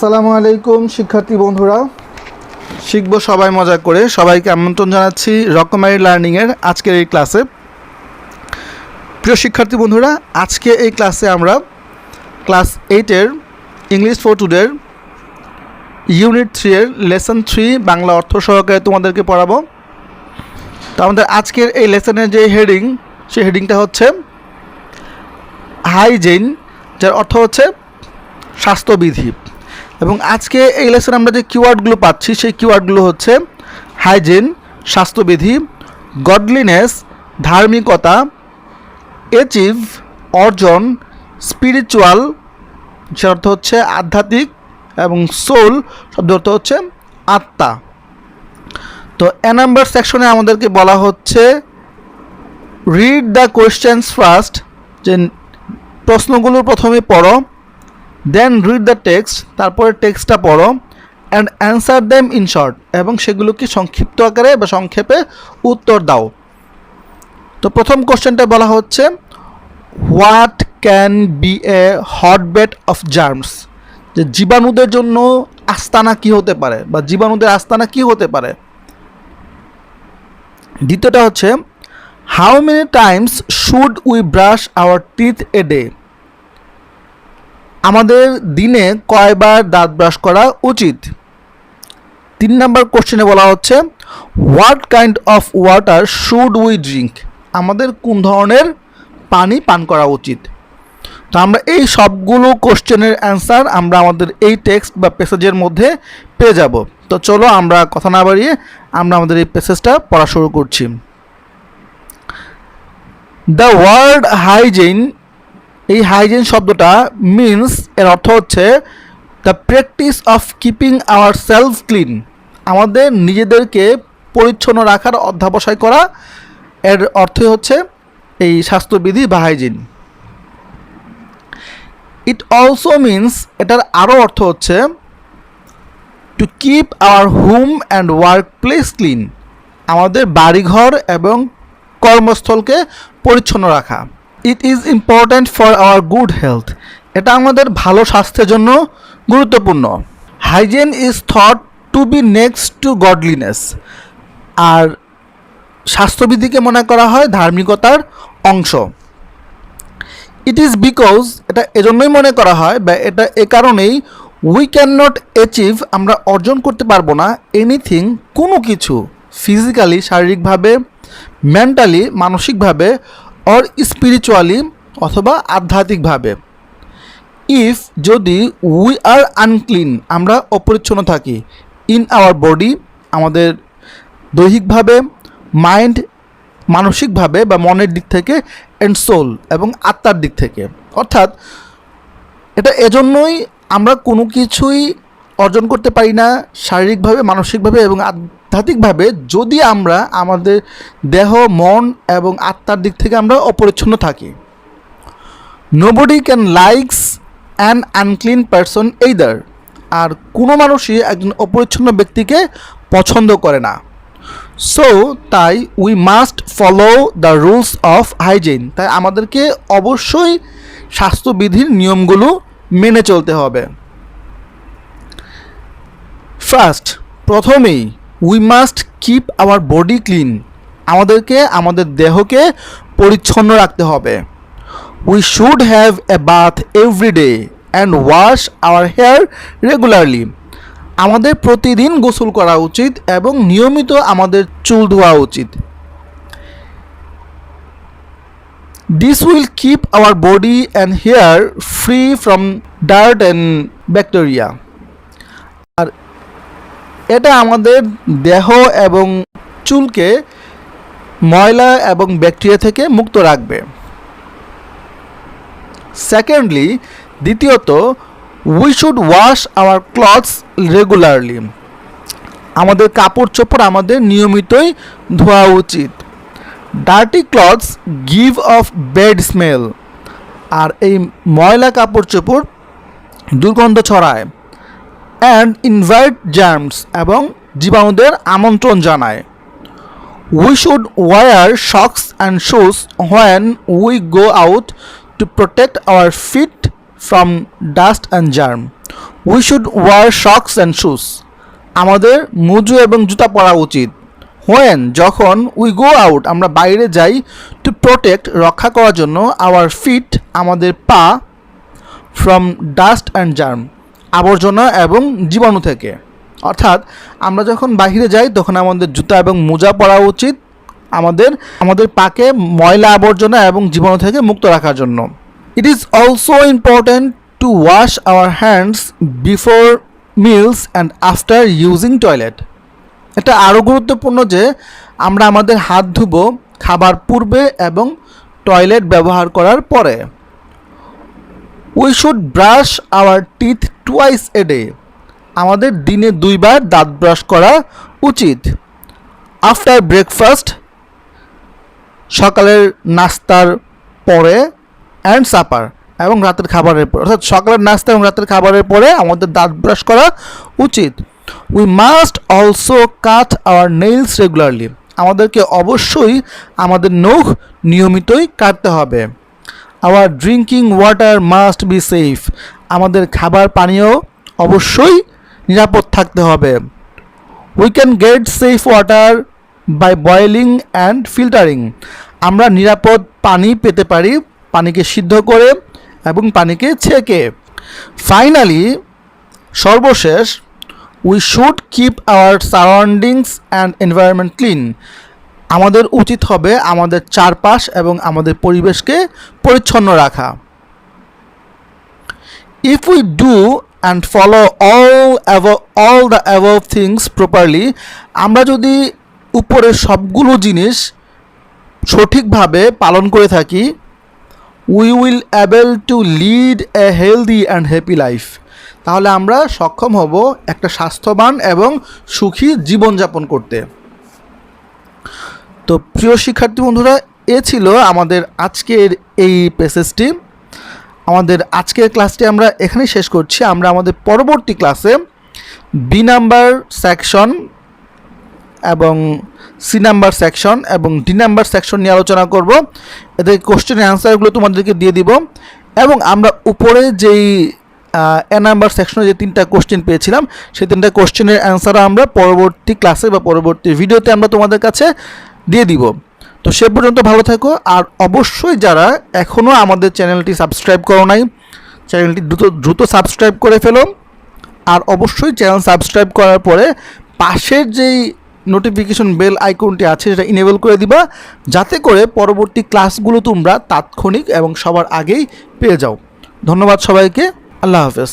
আসসালামু আলাইকুম শিক্ষার্থী বন্ধুরা, শিখবো সবাই মজা করে। সবাইকে আমন্ত্রণ জানাচ্ছি রকমারি লার্নিংয়ের আজকের এই ক্লাসে। প্রিয় শিক্ষার্থী বন্ধুরা, আজকে এই ক্লাসে আমরা ক্লাস 8-এর ইংলিশ ফর টুডের ইউনিট 3-এর লেসন 3 বাংলা অর্থ সহকারে তোমাদেরকে পড়াবো। তো আমাদের আজকের এই লেসনের যে হেডিং, সেই হেডিংটা হচ্ছে হাইজিন, যার অর্থ হচ্ছে স্বাস্থ্যবিধি। এবং আজকে এই লেসনে আমরা যে কিওয়ার্ডগুলো পাচ্ছি, সেই কিওয়ার্ডগুলো হচ্ছে হাইজিন স্বাস্থ্যবিধি, গডলিনেস ধার্মিকতা, অ্যাচিভ অর্জন, স্পিরিচুয়াল যার অর্থ হচ্ছে আধ্যাত্মিক, এবং সোল শব্দ অর্থ হচ্ছে আত্মা। তো এ নাম্বার সেকশনে আমাদেরকে বলা হচ্ছে রিড দ্য কোয়েশ্চেন্স ফার্স্ট, যে প্রশ্নগুলো প্রথমে পড়ো, দেন রিড দ্য টেক্সট, তারপরে টেক্সটটা পড়ো, and answer them in short, এবং সেগুলোকে সংক্ষিপ্ত আকারে বা সংক্ষেপে উত্তর দাও। তো প্রথম কোশ্চেনটা বলা হচ্ছে what can be a hotbed of germs, যে জীবাণুদের জন্য আস্তানা কি হতে পারে বা জীবাণুদের আস্তানা কি হতে পারে। দ্বিতীয়টা হচ্ছে how many times should we brush our teeth a day, আমাদের দিনে কয়বার দাঁত ব্রাশ করা উচিত। 3 নম্বর কোশ্চেনে বলা হচ্ছে what kind of water should we drink, আমাদের কোন ধরনের পানি পান করা উচিত। তো আমরা এই সবগুলো কোশ্চেনের অ্যান্সার আমরা আমাদের এই টেক্সট বা প্যাসেজের মধ্যে পেয়ে যাব। তো চলো আমরা কথা না বাড়িয়ে আমরা আমাদের এই প্যাসেজটা পড়া শুরু করছি। দ্য ওয়ার্ড হাইজিন, এই হাইজিন শব্দটা মিনস, এর অর্থ হচ্ছে the practice of keeping our self clean, আমাদের নিজেদেরকে পরিচ্ছন্ন রাখার অধ্যাবসায় করা, এর অর্থ হচ্ছে এই স্বাস্থ্যবিধি বা হাইজিন। ইট অলসো মিনস, এটার আরও অর্থ হচ্ছে to keep our home and workplace clean, আমাদের বাড়িঘর এবং কর্মস্থলকে পরিচ্ছন্ন রাখা। It is important for our good health, এটা আমাদের ভালো স্বাস্থ্যের জন্য গুরুত্বপূর্ণ। Hygiene is thought to be next to godliness, আর স্বাস্থ্যবিধিকে মনে করা হয় ধার্মিকতার অংশ। ইট ইজ বিকজ, এটা এজন্যই মনে করা হয় বা এটা এ কারণেই উই ক্যান নট অ্যাচিভ, আমরা অর্জন করতে পারবো না এনিথিং, কোনো কিছু, ফিজিক্যালি শারীরিকভাবে, মেন্টালি মানসিকভাবে, অর স্পিরিচুয়ালি অথবা আধ্যাত্মিকভাবে। ইফ, যদি, উই আর আনক্লিন, আমরা অপরিচ্ছন্ন থাকি, ইন আওয়ার বডি, আমাদের দৈহিকভাবে, মাইন্ড মানসিকভাবে বা মনের দিক থেকে, অ্যান্ড সোল এবং আত্মার দিক থেকে। অর্থাৎ এটা এজন্যই আমরা কোনো কিছুই অর্জন করতে পারি না শারীরিকভাবে, মানসিকভাবে এবং আধ্যাত্মিকভাবে যদি আমরা আমাদের দেহ, মন এবং আত্মার দিক থেকে আমরা অপরিচ্ছন্ন থাকি। Nobody can likes an unclean person either, আর কোনো মানুষই একজন অপরিচ্ছন্ন ব্যক্তিকে পছন্দ করে না। সো তাই we must follow the rules of hygiene, তাই আমাদেরকে অবশ্যই স্বাস্থ্যবিধির নিয়মগুলো মেনে চলতে হবে। ফার্স্ট, প্রথমেই we must keep our body clean, আমাদেরকে আমাদের দেহকে পরিচ্ছন্ন রাখতে হবে। We should have a bath every day and wash our hair regularly, আমাদের প্রতিদিন গোসল করা উচিত এবং নিয়মিত আমাদের চুল ধোয়া উচিত। This will keep our body and hair free from dirt and bacteria, আর এটা আমাদের দেহ এবং চুলকে ময়লা এবং ব্যাকটেরিয়া থেকে মুক্ত রাখবে। সেকেন্ডলি, দ্বিতীয়ত, we should wash our clothes regularly, আমাদের কাপড় চোপড় আমাদের নিয়মিতই ধোয়া উচিত। Dirty clothes give off bad smell, আর এই ময়লা কাপড় চোপড় দুর্গন্ধ ছড়ায়। অ্যান্ড ইনভাইট জার্মস, এবং জীবাণুদের আমন্ত্রণ জানায়। We should wear socks and shoes when we go out to protect our feet from dust and germ, we should wear socks and shoes, আমাদের মুজু এবং জুতা পরা উচিত। হোয়েন, যখন উই গো আউট, আমরা বাইরে যাই, টু প্রোটেক্ট, রক্ষা করার জন্য, আওয়ার ফিট, আমাদের পা, ফ্রম ডাস্ট অ্যান্ড জার্ম, আবর্জনা এবং জীবাণু থেকে। অর্থাৎ আমরা যখন বাইরে যাই তখন আমাদের জুতা এবং মোজা পরা উচিত আমাদের পাকে ময়লা আবর্জনা এবং জীবাণু থেকে মুক্ত রাখার জন্য। It is also important to wash our hands before meals and after using toilet. এটা আরও গুরুত্বপূর্ণ যে আমরা আমাদের হাত ধুবো খাবার পূর্বে এবং টয়লেট ব্যবহার করার পরে। We should brush our teeth twice a day, আমাদের দিনে 2 বার দাঁত ব্রাশ করা উচিত। আফটার ব্রেকফাস্ট, সকালের নাস্তার পরে, অ্যান্ড সাপার, এবং রাতের খাবারের পরে। অর্থাৎ সকালের নাস্তা এবং রাতের খাবারের পরে আমাদের দাঁত ব্রাশ করা উচিত। We must also cut our nails regularly, আমাদেরকে অবশ্যই আমাদের নখ নিয়মিতই কাটতে হবে। Our drinking water must be safe, আমাদের খাবার পানীয় অবশ্যই নিরাপদ থাকতে হবে। We can get safe water by boiling and filtering, আমরা নিরাপদ পানি পেতে পারি পানিকে সিদ্ধ করে এবং পানিকে ছেঁকে। ফাইনালি, সর্বশেষ, we should keep our surroundings and environment clean, আমাদের উচিত হবে আমাদের চারপাশ এবং আমাদের পরিবেশকে পরিচ্ছন্ন রাখা। If we do and follow all the above things properly, আমরা যদি উপরের সবগুলো জিনিস সঠিকভাবে পালন করে থাকি, we will able to lead a healthy and happy life, তাহলে আমরা সক্ষম হব একটা স্বাস্থ্যবান এবং সুখী জীবনযাপন করতে। তো প্রিয় শিক্ষার্থী বন্ধুরা, এ ছিল আমাদের আজকের এই প্যাসেজটি। আমাদের আজকের ক্লাসটি আমরা এখানেই শেষ করছি। আমরা আমাদের পরবর্তী ক্লাসে বি নাম্বার সেকশন এবং সি নাম্বার সেকশন এবং ডি নাম্বার সেকশন নিয়ে আলোচনা করব। এদের কোশ্চেনের অ্যান্সারগুলো তোমাদেরকে দিয়ে দিব এবং আমরা উপরে যেই এ নাম্বার সেকশনে যে 3টা কোশ্চেন পেয়েছিলাম সেই 3টা কোশ্চেনের অ্যান্সার আমরা পরবর্তী ক্লাসে বা পরবর্তী ভিডিওতে আমরা তোমাদের কাছে দিয়ে দিব। তো সে পর্যন্ত ভালো থাকো। আর অবশ্যই যারা এখনও আমাদের চ্যানেলটি সাবস্ক্রাইব করো নাই, চ্যানেলটি দ্রুত সাবস্ক্রাইব করে ফেলো। আর অবশ্যই চ্যানেল সাবস্ক্রাইব করার পরে পাশের যেই নোটিফিকেশন বেল আইকনটি আছে সেটা ইনেবল করে দিবা, যাতে করে পরবর্তী ক্লাসগুলো তোমরা তাৎক্ষণিক এবং সবার আগেই পেয়ে যাও। ধন্যবাদ সবাইকে। আল্লাহ হাফেজ।